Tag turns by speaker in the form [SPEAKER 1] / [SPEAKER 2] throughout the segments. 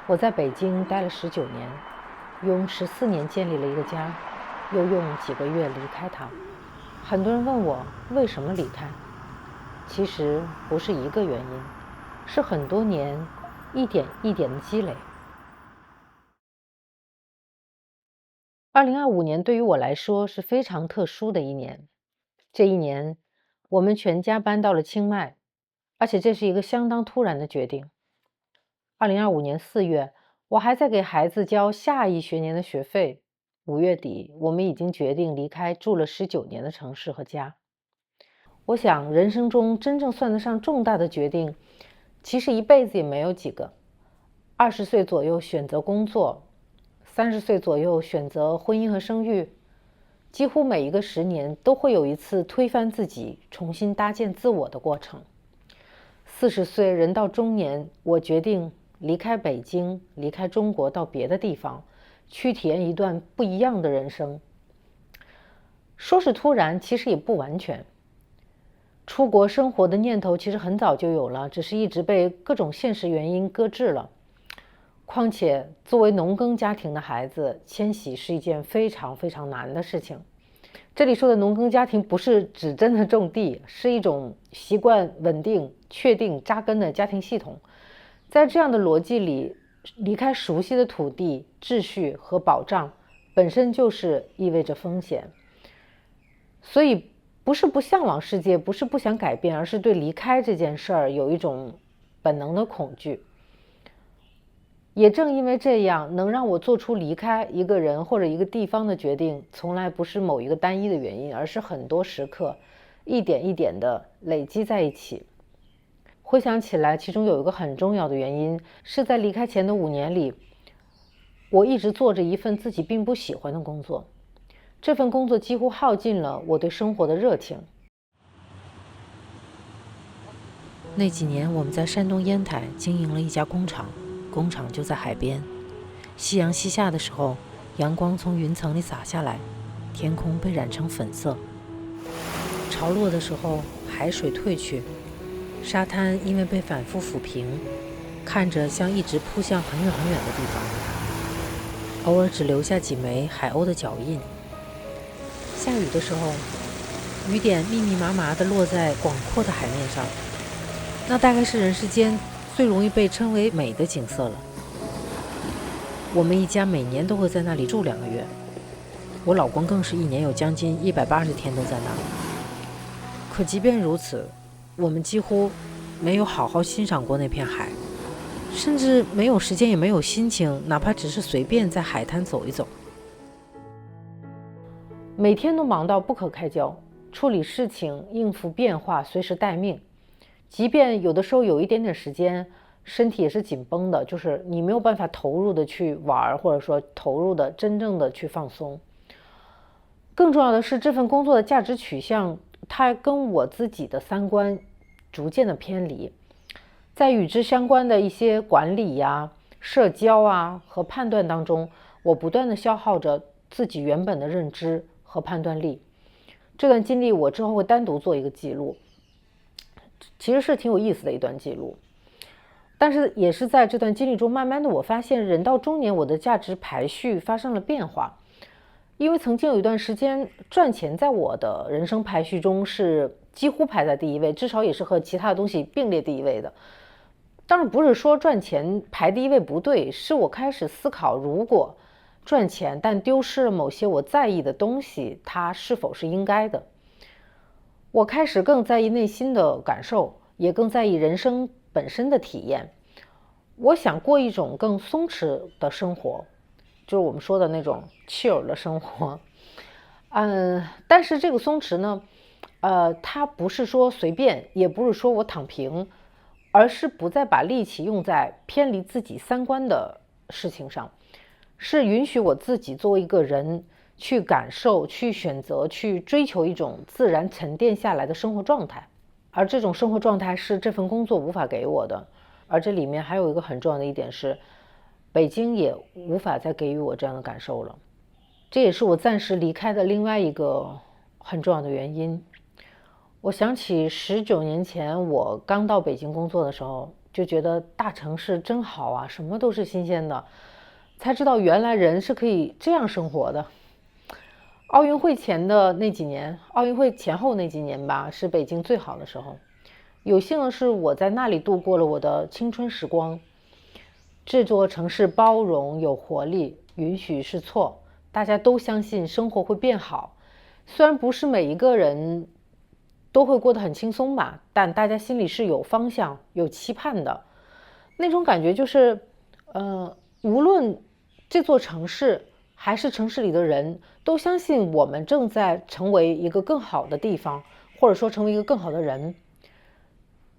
[SPEAKER 1] 我在北京待了19年，用14年建立了一个家，又用几个月离开它。很多人问我为什么离开，其实不是一个原因，是很多年一点一点的积累。2025年对于我来说是非常特殊的一年。这一年，我们全家搬到了清迈，而且这是一个相当突然的决定。2025年4月，我还在给孩子交下一学年的学费。5月底，我们已经决定离开住了19年的城市和家。我想，人生中真正算得上重大的决定，其实一辈子也没有几个。20岁左右选择工作，30岁左右选择婚姻和生育，几乎每一个10年都会有一次推翻自己、重新搭建自我的过程。40岁人到中年，我决定离开北京，离开中国，到别的地方，去体验一段不一样的人生。说是突然，其实也不完全。出国生活的念头其实很早就有了，只是一直被各种现实原因搁置了。况且，作为农耕家庭的孩子，迁徙是一件非常非常难的事情。这里说的农耕家庭不是指真的种地，是一种习惯稳定、确定、扎根的家庭系统。在这样的逻辑里，离开熟悉的土地、秩序和保障，本身就是意味着风险。所以，不是不向往世界，不是不想改变，而是对离开这件事儿有一种本能的恐惧。也正因为这样，能让我做出离开一个人或者一个地方的决定，从来不是某一个单一的原因，而是很多时刻一点一点的累积在一起。回想起来，其中有一个很重要的原因，是在离开前的5年里，我一直做着一份自己并不喜欢的工作。这份工作几乎耗尽了我对生活的热情。那几年，我们在山东烟台经营了一家工厂，工厂就在海边。夕阳西下的时候，阳光从云层里洒下来，天空被染成粉色。潮落的时候，海水退去，沙滩因为被反复抚平，看着像一直扑向很远很远的地方，偶尔只留下几枚海鸥的脚印。下雨的时候，雨点密密麻麻地落在广阔的海面上，那大概是人世间最容易被称为美的景色了。我们一家每年都会在那里住2个月，我老公更是一年有将近180天都在那里。可即便如此，我们几乎没有好好欣赏过那片海，甚至没有时间也没有心情，哪怕只是随便在海滩走一走。每天都忙到不可开交，处理事情、应付变化，随时待命。即便有的时候有一点点时间，身体也是紧绷的，就是你没有办法投入的去玩，或者说投入的真正的去放松。更重要的是，这份工作的价值取向，它跟我自己的3观逐渐的偏离。在与之相关的一些管理呀、社交啊和判断当中，我不断的消耗着自己原本的认知和判断力。这段经历我之后会单独做一个记录，其实是挺有意思的一段记录。但是也是在这段经历中，慢慢的我发现人到中年，我的价值排序发生了变化。因为曾经有一段时间，赚钱在我的人生排序中是几乎排在第一位，至少也是和其他的东西并列第一位的。当然不是说赚钱排第一位不对，是我开始思考，如果赚钱但丢失了某些我在意的东西，它是否是应该的。我开始更在意内心的感受，也更在意人生本身的体验。我想过一种更松弛的生活，就是我们说的那种 chill 的生活。但是这个松弛呢，它不是说随便，也不是说我躺平，而是不再把力气用在偏离自己3观的事情上，是允许我自己作为一个人去感受、去选择、去追求一种自然沉淀下来的生活状态。而这种生活状态是这份工作无法给我的。而这里面还有一个很重要的一点是，北京也无法再给予我这样的感受了。这也是我暂时离开的另外一个很重要的原因。我想起19年前我刚到北京工作的时候，就觉得大城市真好啊，什么都是新鲜的，才知道原来人是可以这样生活的。奥运会前的那几年，奥运会前后那几年吧，是北京最好的时候。有幸的是，我在那里度过了我的青春时光。这座城市包容、有活力，允许试错，大家都相信生活会变好。虽然不是每一个人都会过得很轻松吧，但大家心里是有方向、有期盼的。那种感觉就是，无论这座城市还是城市里的人，都相信我们正在成为一个更好的地方，或者说成为一个更好的人。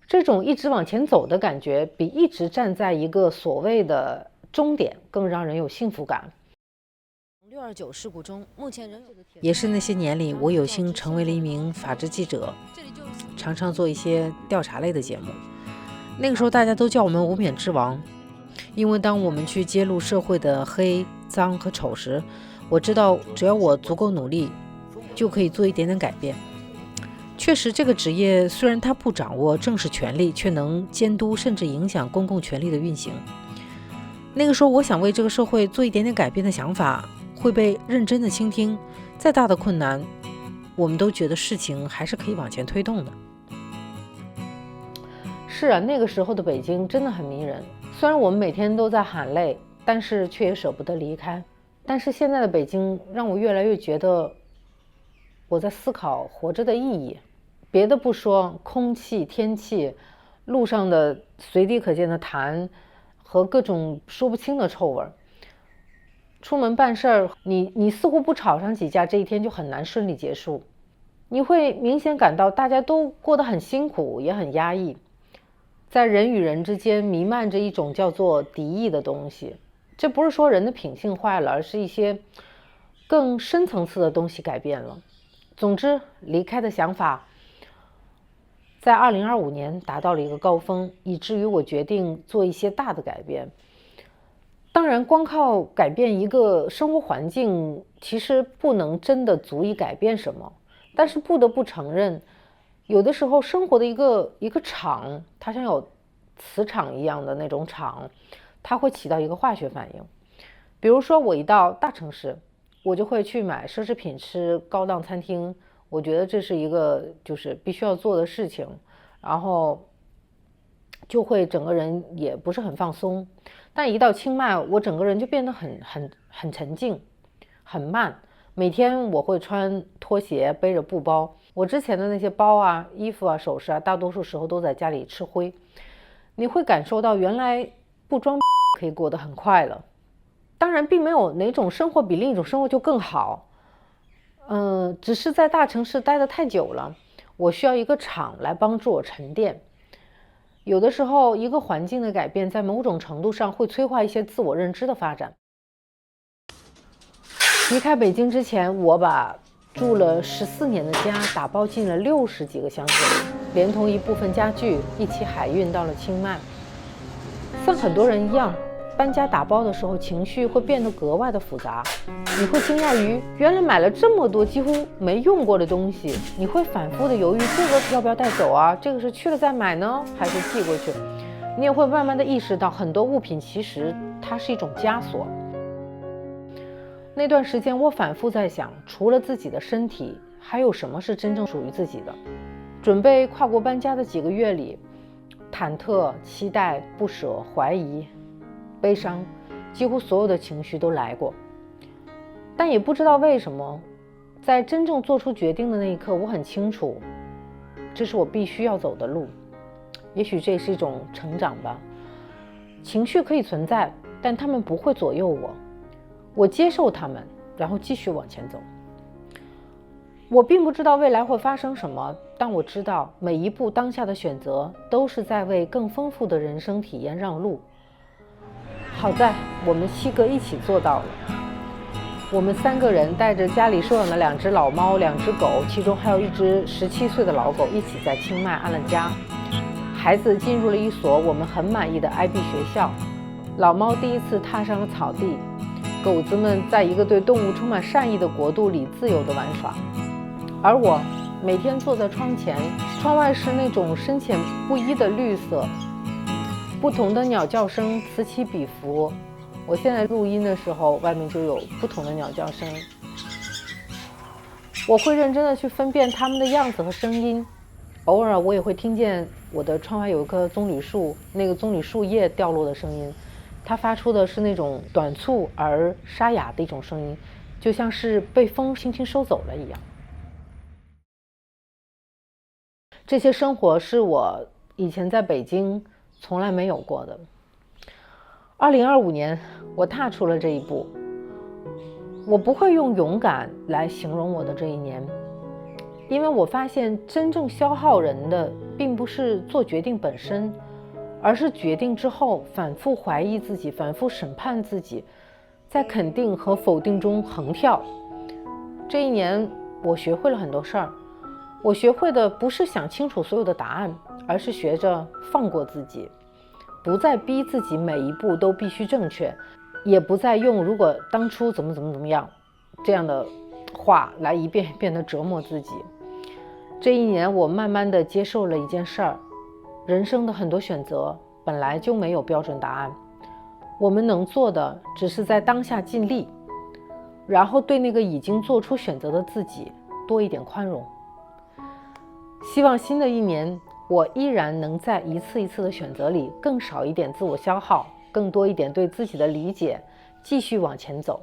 [SPEAKER 1] 这种一直往前走的感觉，比一直站在一个所谓的终点更让人有幸福感。629事故中，目前仍有也是那些年里，我有幸成为了一名法制记者，常常做一些调查类的节目。那个时候大家都叫我们无冕之王，因为当我们去揭露社会的黑、脏和丑时，我知道只要我足够努力，就可以做一点点改变。确实，这个职业虽然它不掌握正式权力，却能监督甚至影响公共权力的运行。那个时候，我想为这个社会做一点点改变的想法会被认真的倾听，再大的困难，我们都觉得事情还是可以往前推动的。是啊，那个时候的北京真的很迷人。虽然我们每天都在喊累，但是却也舍不得离开。但是现在的北京让我越来越觉得我在思考活着的意义。别的不说，空气、天气，路上的随地可见的痰和各种说不清的臭味，出门办事儿，你似乎不吵上几架，这一天就很难顺利结束。你会明显感到大家都过得很辛苦，也很压抑。在人与人之间弥漫着一种叫做敌意的东西。这不是说人的品性坏了，而是一些更深层次的东西改变了。总之，离开的想法在2025年达到了一个高峰，以至于我决定做一些大的改变。当然，光靠改变一个生活环境，其实不能真的足以改变什么。但是不得不承认，有的时候生活的一个场，它像有磁场一样的那种场，它会起到一个化学反应。比如说，我一到大城市，我就会去买奢侈品，吃高档餐厅。我觉得这是一个就是必须要做的事情，然后就会整个人也不是很放松。但一到清迈，我整个人就变得很沉静，很慢。每天我会穿拖鞋，背着布包。我之前的那些包啊、衣服啊、首饰啊，大多数时候都在家里吃灰。你会感受到原来不装可以过得很快乐。当然，并没有哪种生活比另一种生活就更好。只是在大城市待得太久了，我需要一个场来帮助我沉淀。有的时候，一个环境的改变，在某种程度上会催化一些自我认知的发展。离开北京之前，我把住了14年的家打包进了60几个箱子里，连同一部分家具一起海运到了清迈。像很多人一样，搬家打包的时候，情绪会变得格外的复杂。你会惊讶于原来买了这么多几乎没用过的东西，你会反复的犹豫，这个要不要带走啊？这个是去了再买呢，还是寄过去？你也会慢慢的意识到，很多物品其实它是一种枷锁。那段时间，我反复在想，除了自己的身体，还有什么是真正属于自己的？准备跨国搬家的几个月里，忐忑、期待、不舍、怀疑、悲伤，几乎所有的情绪都来过。但也不知道为什么，在真正做出决定的那一刻，我很清楚，这是我必须要走的路。也许这是一种成长吧。情绪可以存在，但他们不会左右我。我接受他们，然后继续往前走。我并不知道未来会发生什么，但我知道每一步当下的选择都是在为更丰富的人生体验让路。好在我们7个一起做到了。我们3个人带着家里收养的2只老猫、2只狗，其中还有一只17岁的老狗，一起在清迈安了家。孩子进入了一所我们很满意的 IB 学校，老猫第一次踏上了草地，狗子们在一个对动物充满善意的国度里自由地玩耍。而我每天坐在窗前，窗外是那种深浅不一的绿色，不同的鸟叫声此起彼伏。我现在录音的时候，外面就有不同的鸟叫声。我会认真的去分辨它们的样子和声音。偶尔我也会听见我的窗外有一棵棕榈树，那个棕榈树叶掉落的声音，它发出的是那种短促而沙哑的一种声音，就像是被风轻轻收走了一样。这些生活是我以前在北京从来没有过的。2025年，我踏出了这一步。我不会用勇敢来形容我的这一年，因为我发现真正消耗人的并不是做决定本身，而是决定之后反复怀疑自己，反复审判自己，在肯定和否定中横跳。这一年我学会了很多事儿，我学会的不是想清楚所有的答案，而是学着放过自己，不再逼自己每一步都必须正确，也不再用如果当初怎么样这样的话来一遍一遍的折磨自己。这一年我慢慢的接受了一件事儿，人生的很多选择本来就没有标准答案，我们能做的只是在当下尽力，然后对那个已经做出选择的自己多一点宽容。希望新的一年我依然能在一次一次的选择里更少一点自我消耗，更多一点对自己的理解，继续往前走。